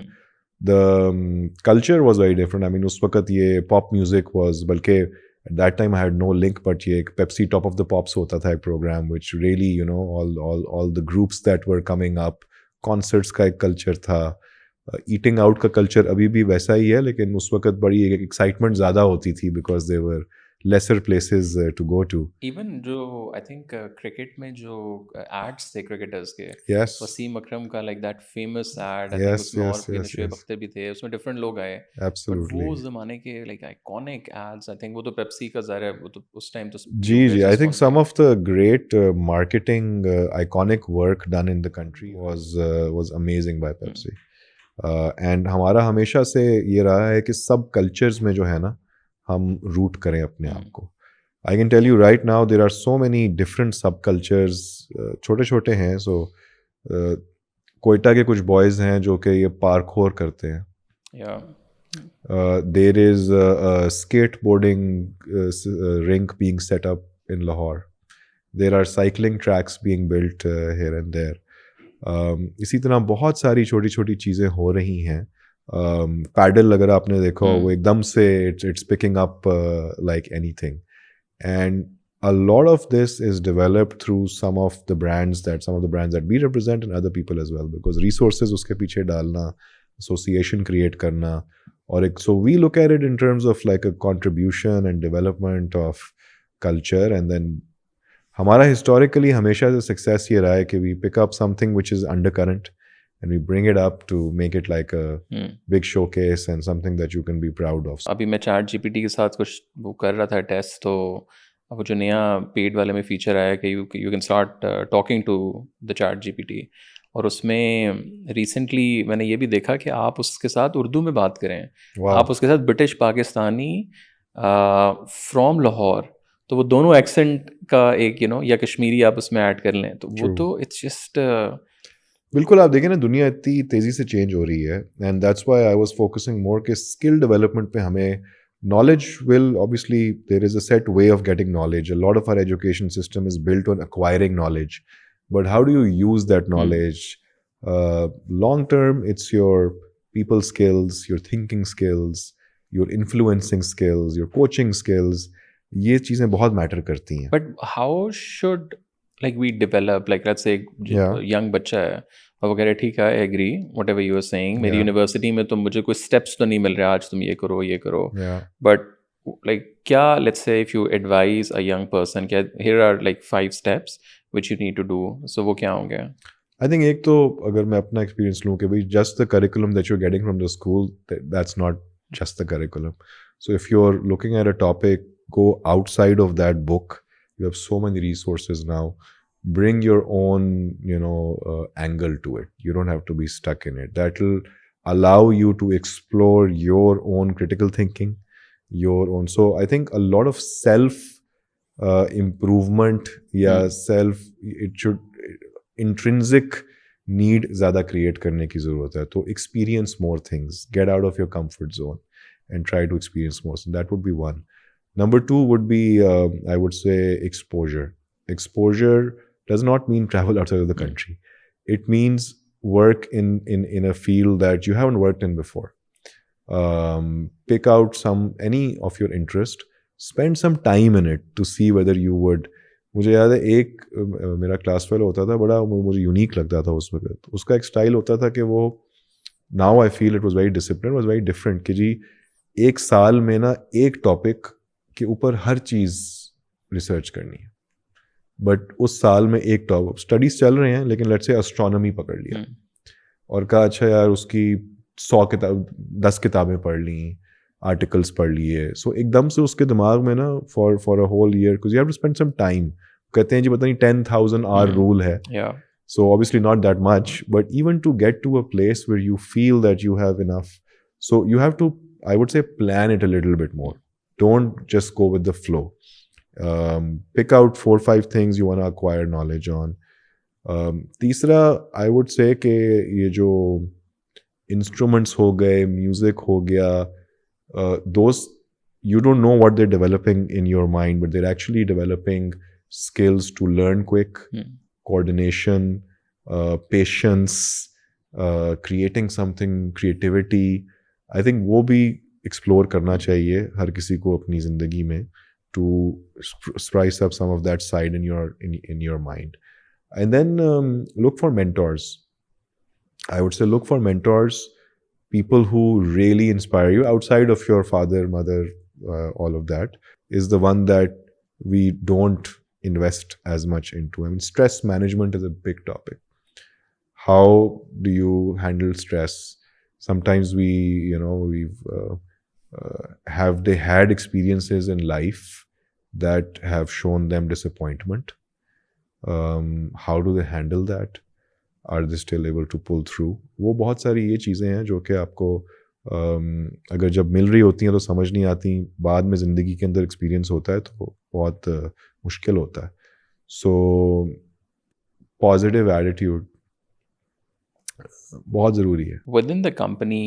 The culture was very different. I mean, उस वक्त ये pop music was, बल्कि at that time I had no link, but ये Pepsi Top of the Pops होता था एक program, which really, you know, all the groups that were coming up, concerts का एक culture था. ईटिंग आउट का culture अभी भी वैसा ही है, लेकिन उस वक्त बड़ी एक्साइटमेंट ज़्यादा होती थी because they were lesser places to go to. Even जो आई थिंक क्रिकेट में जो एड्स थे क्रिकेटर्स के, yes, वसीम अकरम का like that famous ad, yes, उसमें yes, और yes, शुएब अख्तर भी थे, उसमें डिफरेंट लोग आए. absolutely. वो उस जमाने के like iconic ads, I think वो तो पेप्सी का ज़ाहिर है, वो तो उस टाइम तो जी I think some of the great marketing iconic work done in the country was amazing by Pepsi. And हमारा हमेशा से ये रहा है कि सब कल्चर्स में जो है ना, हम रूट करें अपने आप को. I can tell you right now there are so many different subcultures, छोटे छोटे हैं. सो कोयटा के कुछ बॉयज़ हैं जो कि ये पार्कोर करते हैं. There is skateboarding rink being set up in Lahore. There are cycling tracks being built here and there. इसी तरह बहुत सारी छोटी छोटी चीज़ें हो रही हैं. पैडल अगर आपने देखा हो, वो एकदम से it's picking up like anything. And a lot of this is developed through some of the brands that we represent and other people as well, because resources उसके पीछे डालना, association create करना, और so we look at it in terms of like a contribution and development of culture. And then हमारा historically हमेशा से success ये रहा है कि we pick up something which is undercurrent and we bring it up to make it like a big showcase and something that you can be proud of. अभी मैं ChatGPT के साथ कुछ वो कर रहा था टेस्ट, तो अब जो नया पेड वाले में फीचर आया कि you can start talking to the ChatGPT, और उसमें रिसेंटली मैंने ये भी देखा कि आप उसके साथ उर्दू में बात करें. Wow. आप उसके साथ ब्रिटिश पाकिस्तानी फ्रॉम लाहौर, तो वो दोनों एक्सेंट का एक या कश्मीरी आप उसमें ऐड कर लें तो वो True. तो इट्स जस्ट बिल्कुल, आप देखें ना दुनिया इतनी तेज़ी से चेंज हो रही है and that's why I was focusing more कि स्किल डेवलपमेंट पे हमें knowledge will obviously there is a set way of getting knowledge. A lot of our education system is built on acquiring knowledge, but how do you use that knowledge? Long term, it's your people skills, your thinking skills, your influencing skills, your coaching skills. ये चीज़ें बहुत matter करती हैं. But how should like we develop like let's say Yeah, young बच्चा है और वो कह रहे ठीक है I agree whatever you are saying मेरी yeah, यूनिवर्सिटी में तो मुझे कोई स्टेप्स तो नहीं मिल रहे आज तुम ये करो yeah. बट लाइक क्या let's say if you advise a young person क्या here are like 5 steps which you need to do so वो क्या होंगे I think एक तो अगर मैं अपना एक्सपीरियंस लूँ कि भाई just the curriculum that you're getting from the school, that's not just the curriculum. So if you're looking at a topic, go outside of that book. You have so many resources now. Bring your own, angle to it. You don't have to be stuck in it. That will allow you to explore your own critical thinking, your own. So I think a lot of self improvement, yeah, self. It should intrinsic need ज़्यादा create करने की ज़रूरत है तो experience more things get out of your comfort zone and try to experience more that would be one number two would be I would say exposure does not mean travel outside of the country. It means work in a field that you haven't worked in before. Pick out any of your interest, spend some time in it to see whether you would. मुझे याद है एक मेरा class fellow होता था बड़ा मुझे unique लगता था उस वक्त उसका एक स्टाइल होता था कि वो now I feel it was very discipline was very different कि जी एक साल में ना एक टॉपिक के ऊपर हर चीज़ रिसर्च करनी है बट उस साल में एक टॉपिक स्टडीज चल रहे हैं लेकिन लेट्स से एस्ट्रोनॉमी पकड़ लिया और कहा अच्छा यार उसकी 10 किताबें पढ़ ली आर्टिकल्स पढ़ लिए सो एकदम से उसके दिमाग में ना for a whole year because you have to spend some time कहते हैं जी पता नहीं 10,000 आवर रूल है so obviously not that much but even to get to a place where you feel that you have enough so you have to I would say plan it a little bit more don't just go with the flow pick out 4-5 things you want to acquire knowledge on तीसरा आई would से कि ये जो instruments हो गए music हो गया those you don't know what they're developing in your mind but they're actually developing skills to learn quick coordination patience creating something creativity I think वो भी explore करना चाहिए हर किसी को अपनी ज़िंदगी में to spice up some of that side in your mind and then look for mentors I would say look for mentors people who really inspire you outside of your father, mother, all of that is the one that we don't invest as much into. I mean, stress management is a big topic. How do you handle stress? Sometimes we've have they had experiences in life that have shown them disappointment. How do they handle that? Are they still able to pull through वो बहुत सारी ये चीज़ें हैं जो कि आपको अगर जब मिल रही होती हैं तो समझ नहीं आती बाद में ज़िंदगी के अंदर एक्सपीरियंस होता है तो बहुत मुश्किल होता है सो पॉजिटिव एटीट्यूड बहुत ज़रूरी है विद इन द कंपनी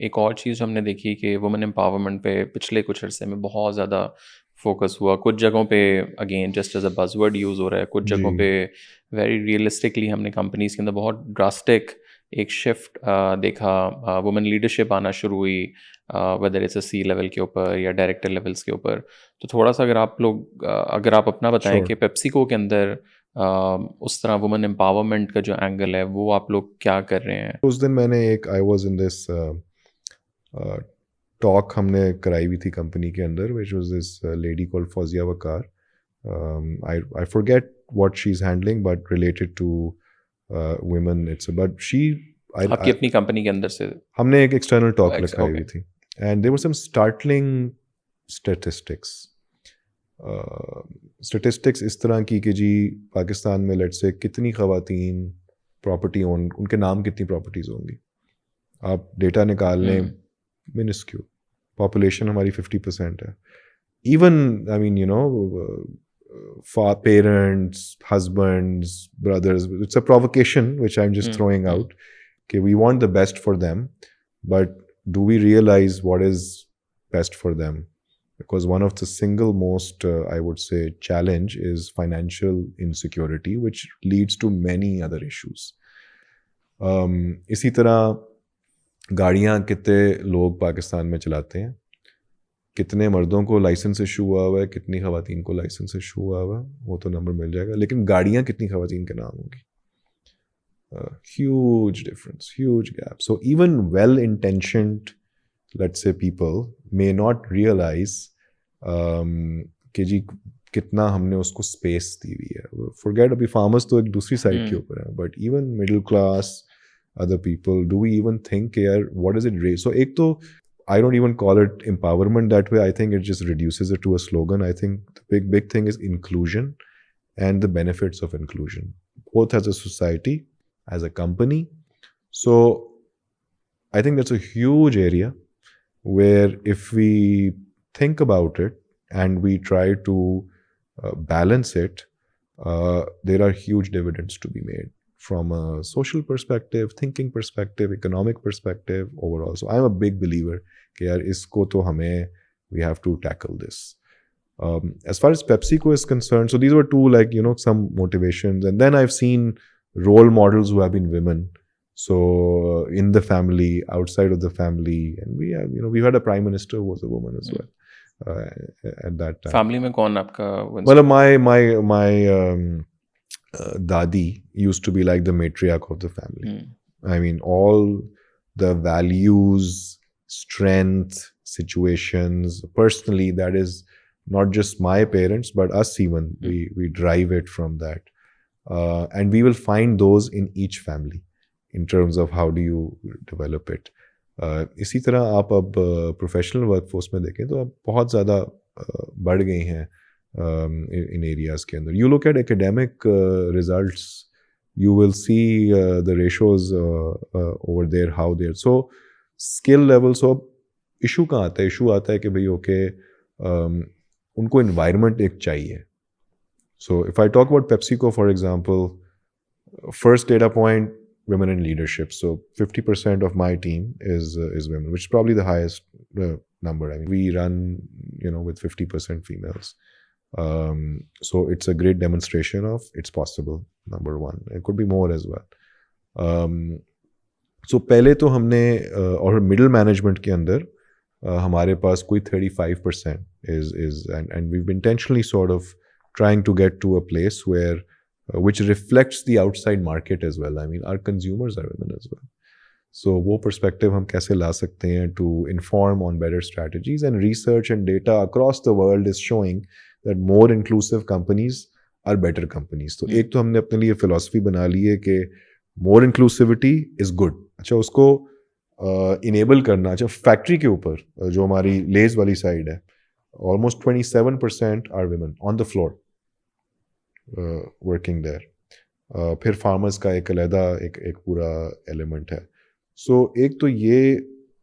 एक और चीज़ हमने देखी कि वुमेन एम्पावरमेंट पे पिछले कुछ अरसे में बहुत ज़्यादा फोकस हुआ कुछ जगहों पे again just as a buzzword use हो रहा है कुछ जगहों पे वेरी रियलिस्टिकली हमने कंपनीज़ के अंदर बहुत ड्रास्टिक एक शिफ्ट देखा वुमेन लीडरशिप आना शुरू हुई whether it's a C level के ऊपर या डायरेक्टर लेवल्स के ऊपर तो थोड़ा सा अगर आप अपना बताएं कि पेप्सिको के अंदर उस तरह वुमेन एम्पावरमेंट का जो एंगल है वो आप लोग क्या कर रहे हैं उस दिन मैंने एक I was in this talk हमने कराई हुई थी कंपनी के अंदर which was this lady called Fauzia Waqar I forget what she is handling but related to women it's but she आपकी अपनी कंपनी के अंदर से हमने एक एक्सटर्नल टॉक रखाई हुई थी and there were some startling statistics statistics इस तरह की कि जी पाकिस्तान में लेट्स से कितनी ख़वातीन प्रॉपर्टी ओन उनके नाम कितनी प्रॉपर्टीज़ होंगी आप डेटा निकाल लें मिनिस्क्यूल पॉपुलेशन हमारी 50% है. Even, I mean, you know, for parents, husbands, brothers, it's a provocation which I'm just throwing out. Okay, we want the best for them, but do we realize what is best for them? Because one of the single most, I would say, challenge is financial insecurity, which leads to many other issues. इसी तरह गाड़ियाँ कितने लोग पाकिस्तान में चलाते हैं, कितने मर्दों को लाइसेंस इशू हुआ हुआ है, कितनी ख़वातीन को लाइसेंस इशू हुआ हुआ है, वो तो नंबर मिल जाएगा, लेकिन गाड़ियाँ कितनी ख़वातीन के नाम होगी? Huge difference, huge gap. So even well-intentioned, let's say, people may not realize कि जी कितना हमने उसको स्पेस दी हुई है. Forget अभी farmers तो एक दूसरी साइड के ऊपर है, but even middle class, other people, do we even think यार what is it raise? So एक तो I don't even call it empowerment that way. I think it just reduces it to a slogan. I think the big thing is inclusion and the benefits of inclusion, both as a society, as a company. So I think that's a huge area where if we think about it and we try to balance it, there are huge dividends to be made from a social perspective, thinking perspective, economic perspective, overall. So I'm a big believer कि यार इसको तो हमें, we have to tackle this. As far as PepsiCo is concerned, so these were two, like, you know, some motivations. And then I've seen role models who have been women. So in the family, outside of the family, and we have, you know, we've had a prime minister who was a woman as well at that time. Family में कौन आपका? Well, my Dadi used to be like the matriarch of the family. I mean, all the values, strength, situations, personally, that is not just my parents, but us even. We drive it from that. And we will find those in each family in terms of how do you develop it. इसी तरह आप अब professional workforce में देखें तो अब बहुत ज़्यादा बढ़ गई हैं in areas के अंदर. You look at academic results, you will see the ratios over there, how they're. So skill level, so issue कहाँ आता है? Issue आता है कि भाई okay, उनको environment एक चाहिए. So if I talk about PepsiCo, for example, first data point, women in leadership. So 50% of my team is women, which is probably the highest number. I mean, we run, you know, with 50% females. So it's a great demonstration of it's possible, number one. It could be more as well. So पहले तो हमने और middle management के अंदर हमारे पास कोई 35% is and we've intentionally sort of trying to get to a place where which reflects the outside market as well. I mean, our consumers are women as well. So वो perspective हम कैसे ला सकते हैं to inform on better strategies, and research and data across the world is showing that more inclusive companies are better companies. तो एक तो हमने अपने लिए philosophy बना ली है कि more inclusivity is good. अच्छा, उसको enable करना. अच्छा, factory के ऊपर जो हमारी लेज वाली side है, almost 27% are women on the floor working there. फिर farmers का एक अलग एक पूरा element है. So एक तो ये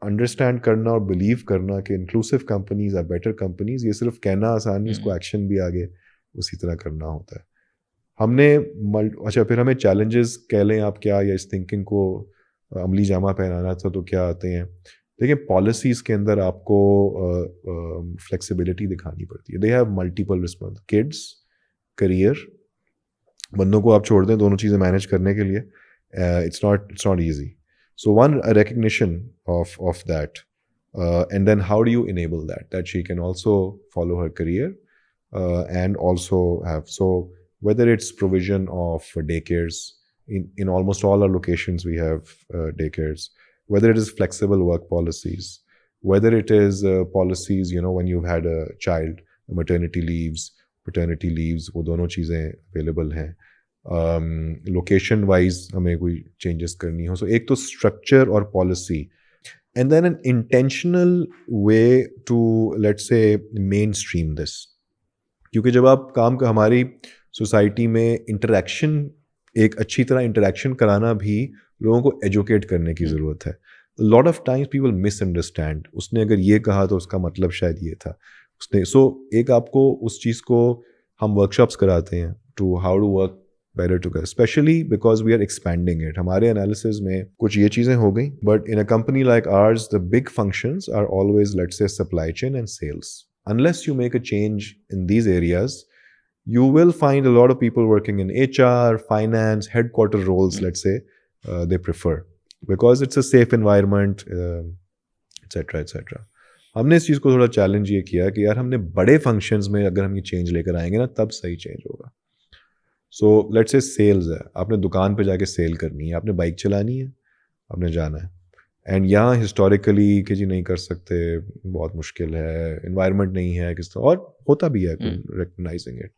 अंडरस्टैंड करना और बिलीव करना कि inclusive companies are better companies, ये सिर्फ कहना आसान नहीं, इसको एक्शन भी आगे उसी तरह करना होता है. हमने अच्छा, फिर हमें चैलेंजेस कह लें आप क्या, या इस थिंकिंग को अमली जामा पहनाना था तो क्या आते हैं. देखिए, पॉलिसीज़ के अंदर आपको फ्लेक्सिबिलिटी दिखानी पड़ती है. They have multiple response. Kids, career, बंदों को आप छोड़ दें दोनों चीज़ें मैनेज करने के लिए, it's not easy. So one, a recognition of that, and then how do you enable that she can also follow her career and also have, so whether it's provision of daycares, in almost all our locations we have daycares, whether it is flexible work policies, whether it is policies, you know, when you've had a child, maternity leaves, paternity leaves, वो दोनों चीज़ें available हैं. Location wise हमें कोई changes करनी हो. सो एक तो स्ट्रक्चर और policy, and then an intentional way to, let's say, mainstream this. क्योंकि जब आप हमारी सोसाइटी में इंटरेक्शन, एक अच्छी तरह इंटरेक्शन कराना भी लोगों को एजुकेट करने की ज़रूरत है. Lot of times people misunderstand, उसने अगर ये कहा तो उसका मतलब शायद ये था उसने। सो एक आपको उस चीज़ को हम वर्कशॉप्स कराते हैं to how to work better together, especially because we are expanding it. हमारे analysis में कुछ ये चीज़ें हो गई, but in a company like ours, the big functions are always, let's say, supply chain and sales. Unless you make a change in these areas, you will find a lot of people working in HR, finance, headquarter roles, let's say, they prefer. Because it's a safe environment, etc. etc. हमने इस चीज़ को थोड़ा challenge ये किया कि यार हमने बड़े फंक्शंस में अगर हम ये चेंज लेकर आएंगे ना तब सही चेंज होगा। सो लेट्स से सेल्स है, आपने दुकान पे जाके सेल करनी है, आपने बाइक चलानी है, आपने जाना है, एंड यहाँ हिस्टोरिकली कि जी नहीं कर सकते, बहुत मुश्किल है, इन्वायरमेंट नहीं है किस तरह, और होता भी है रिकग्नाइजिंग इट।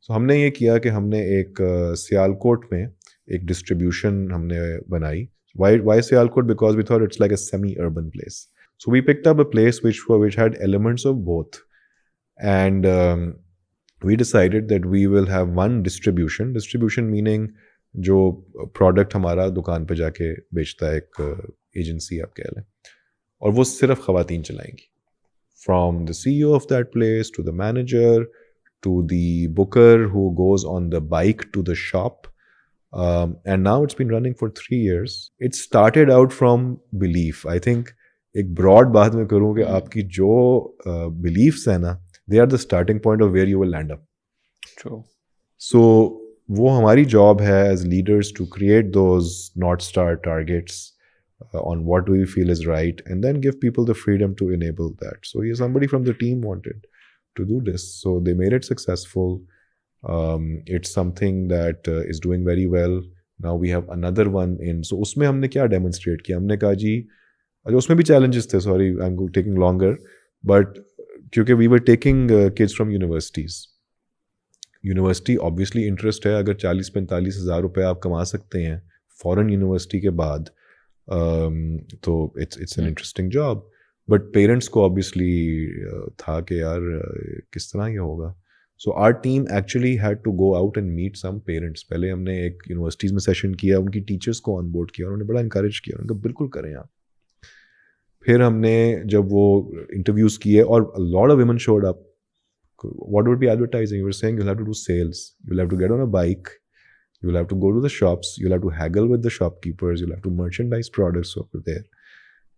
सो हमने ये किया कि हमने एक सियालकोट में एक डिस्ट्रीब्यूशन हमने बनाई। Why Sialkot? Because we thought it's like a semi urban place. So we picked up a place which had elements of both, and we decided that we will have one distribution meaning जो product हमारा दुकान पे जाके बेचता है एक agency आप कह लें, और वो सिर्फ ख़वातीन चलाएंगी, from the CEO of that place to the manager to the booker who goes on the bike to the shop, and now it's been running for 3 years. It started out from belief. I think एक broad बात मैं करूँ कि आपकी जो beliefs है ना, they are the starting point of where you will land up. True. So वो हमारी job है as leaders to create those North Star targets on what we feel is right, and then give people the freedom to enable that. So somebody from the team wanted to do this, so they made it successful. It's something that is doing very well. Now we have another one in. So उसमें हमने क्या demonstrate किया? हमने कहा जी, उसमें भी challenges थे, sorry I'm taking longer, but क्योंकि we were taking kids from universities. University obviously interest है, अगर 40-45 हज़ार रुपये आप कमा सकते हैं फॉरेन यूनिवर्सिटी के बाद, तो it's an interesting job. But parents को ऑब्वियसली था कि यार किस तरह ये होगा। So our team actually had to go out and meet some parents. पहले हमने एक यूनिवर्सिटीज़ में सेशन किया, उनकी टीचर्स को ऑन बोर्ड किया, उन्होंने बड़ा इंकरेज किया, उन्होंने कहा बिल्कुल करें आप। फिर हमने जब वो इंटरव्यूज़ किए और lot of women showed up, what would be advertising? You were saying you'll have to do sales, you'll have to get on a bike, you'll have to go to the shops, you'll have to haggle with the shopkeepers, you'll have to merchandise products over there.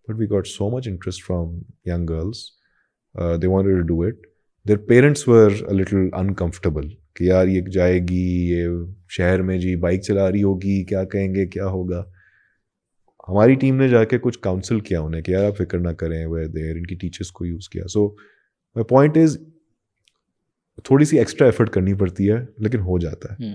But we got so much interest from young girls, they wanted to do it. Their parents were a little uncomfortable कि यार ये जाएगी, ये शहर में जी bike चला रही होगी, क्या कहेंगे, क्या होगा। हमारी टीम ने जाके कुछ काउंसिल किया उन्हें कि यार आप फिक्र ना करें, वे देर, इनकी टीचर्स को यूज़ किया। सो माई पॉइंट इज़ थोड़ी सी एक्स्ट्रा एफर्ट करनी पड़ती है, लेकिन हो जाता है।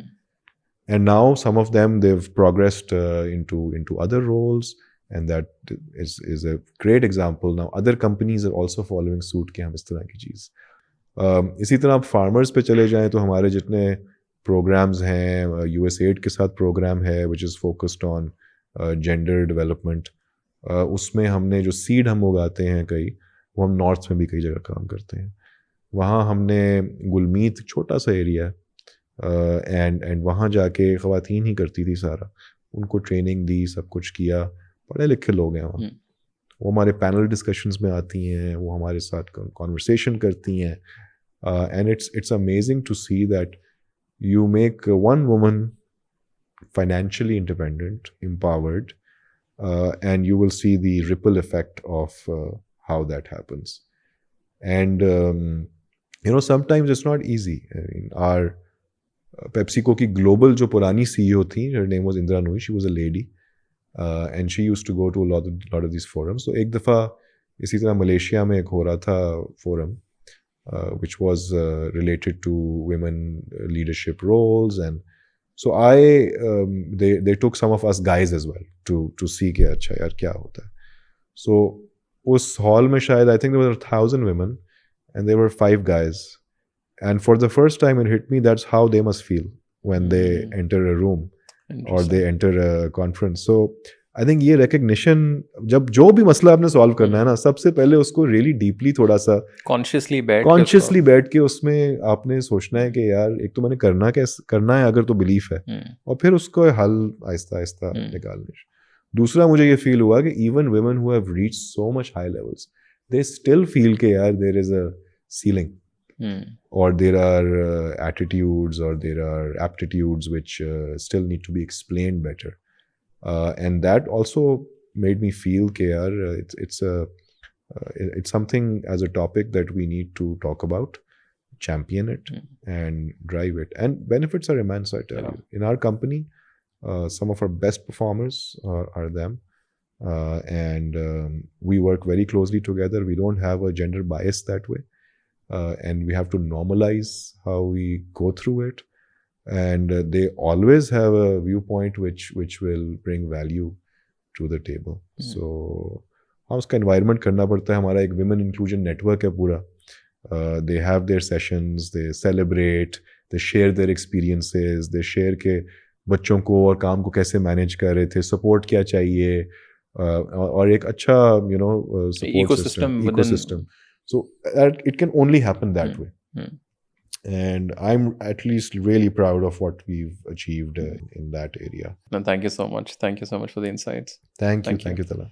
And now some of them they've progressed into other roles, and that is a great example. Now other companies are also following suit कि हम इस तरह की चीज़। इसी तरह आप फार्मर्स पे चले जाएं तो हमारे जितने प्रोग्राम्स हैं, USAID के साथ प्रोग्राम है which is focused on gender development, उसमें हमने जो सीड हम उगाते हैं कई, वो हम नॉर्थ में भी कई जगह काम करते हैं। वहाँ हमने गुलमीत, छोटा सा एरिया एंड वहाँ जाके ख़वातीन ही करती थी सारा, उनको ट्रेनिंग दी, सब कुछ किया, पढ़े लिखे लोग हैं वहाँ। वो हमारे पैनल डिस्कशंस में आती हैं, वो हमारे साथ कॉन्वर्सेशन करती हैं, and it's amazing to see that you make one woman financially independent, empowered, and you will see the ripple effect of how that happens. And sometimes it's not easy. I mean, our PepsiCo की global जो पुरानी CEO थी, her name was Indra Nooyi, she was a lady, and she used to go to a lot of these forums. So एक दफ़ा इसी तरह Malaysia में एक हो रहा था forum, which was related to women leadership roles, and so they took some of us guys as well to see कि अच्छा यार क्या होता है। So उस hall में शायद I think there were 1,000 women and there were 5 guys, and for the first time it hit me that's how they must feel when they enter a room or they enter a conference. So I think ये recognition, जब जो भी मसला आपने solve करना है ना, सबसे पहले उसको really deeply थोड़ा सा consciously बैठ के उसमें आपने सोचना है कि यार एक तो मैंने करना है अगर तो belief है, और फिर उसको हल आहिस्ता आहिस्ता निकालने। दूसरा मुझे ये फील हुआ कि even women who have reached so much high levels, they still feel कि यार there is a ceiling. Or there are attitudes or there are aptitudes which still need to be explained better, and that also made me feel कि यार it's something as a topic that we need to talk about, champion it, and drive it, and benefits are immense, I tell you. In our company, some of our best performers are them, and we work very closely together. We don't have a gender bias that way. And we have to normalize how we go through it, and they always have a viewpoint which will bring value to the table. So हाँ, उसका environment करना पड़ता है. हमारा एक women inclusion network है पूरा. They have their sessions, they celebrate, they share their experiences, they share के बच्चों को और काम को कैसे मैनेज कर रहे थे, सपोर्ट क्या चाहिए, और एक अच्छा support ecosystem. So it can only happen that way. And I'm at least really proud of what we've achieved in that area. No, thank you so much. Thank you so much for the insights. Thank you, Tala.